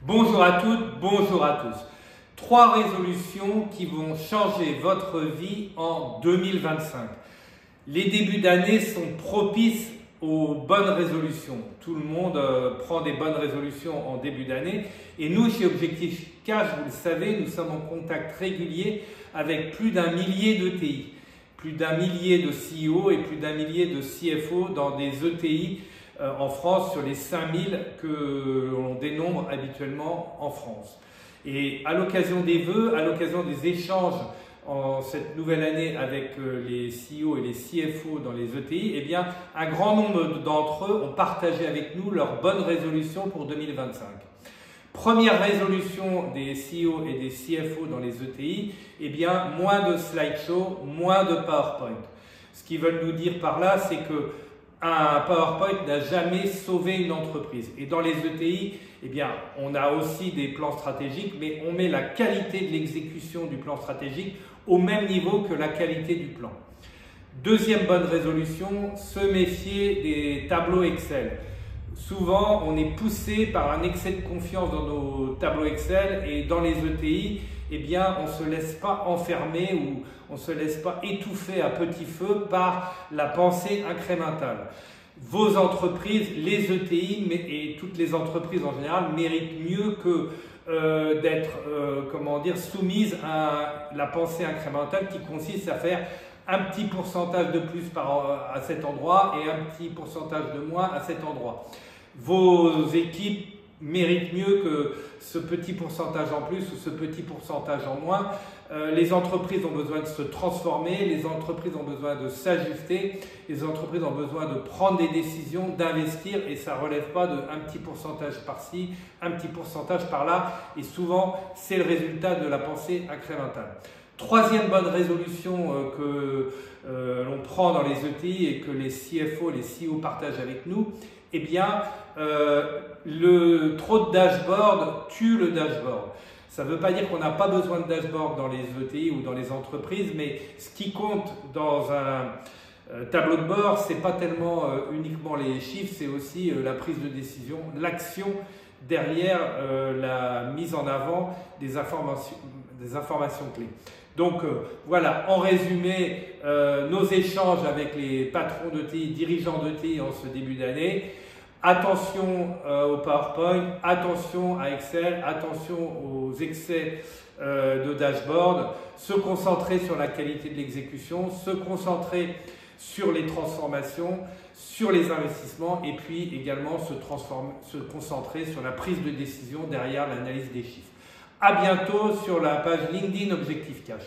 Bonjour à toutes, bonjour à tous. 3 résolutions qui vont changer votre vie en 2025. Les débuts d'année sont propices aux bonnes résolutions. Tout le monde prend des bonnes résolutions en début d'année. Et nous, chez Objectif Cash, vous le savez, nous sommes en contact régulier avec plus d'1 millier d'ETI, plus d'1 millier de CEO et plus d'1 millier de CFO dans des ETI en France sur les 5000 que l'on dénombre habituellement en France. Et à l'occasion des vœux, à l'occasion des échanges en cette nouvelle année avec les CEO et les CFO dans les ETI, eh bien, un grand nombre d'entre eux ont partagé avec nous leurs bonnes résolutions pour 2025. Première résolution des CEO et des CFO dans les ETI, eh bien, moins de slideshow, moins de PowerPoint. Ce qu'ils veulent nous dire par là, c'est que un PowerPoint n'a jamais sauvé une entreprise. Et dans les ETI, eh bien, on a aussi des plans stratégiques, mais on met la qualité de l'exécution du plan stratégique au même niveau que la qualité du plan. Deuxième bonne résolution, se méfier des tableaux Excel. Souvent, on est poussé par un excès de confiance dans nos tableaux Excel et dans les ETI, eh bien, on ne se laisse pas enfermer ou on ne se laisse pas étouffer à petit feu par la pensée incrémentale. Vos entreprises, les ETI et toutes les entreprises en général méritent mieux que d'être soumises à la pensée incrémentale qui consiste à faire un petit pourcentage de plus à cet endroit et un petit pourcentage de moins à cet endroit. Vos équipes méritent mieux que ce petit pourcentage en plus ou ce petit pourcentage en moins. Les entreprises ont besoin de se transformer, les entreprises ont besoin de s'ajuster, les entreprises ont besoin de prendre des décisions, d'investir et ça ne relève pas d'un petit pourcentage par-ci, un petit pourcentage par-là et souvent c'est le résultat de la pensée incrémentale. Troisième bonne résolution que l'on prend dans les ETI et que les CFO, les CEO partagent avec nous, eh bien, trop de dashboard tue le dashboard. Ça ne veut pas dire qu'on n'a pas besoin de dashboard dans les ETI ou dans les entreprises, mais ce qui compte dans un tableau de bord, ce n'est pas tellement uniquement les chiffres, c'est aussi la prise de décision, l'action derrière la mise en avant des informations clés. Donc voilà, en résumé, nos échanges avec les patrons d'ETI, dirigeants d'ETI en ce début d'année. Attention au PowerPoint, attention à Excel, attention aux excès de dashboard, se concentrer sur la qualité de l'exécution, se concentrer sur les transformations, sur les investissements et puis également se concentrer sur la prise de décision derrière l'analyse des chiffres. À bientôt sur la page LinkedIn Objectif Cash.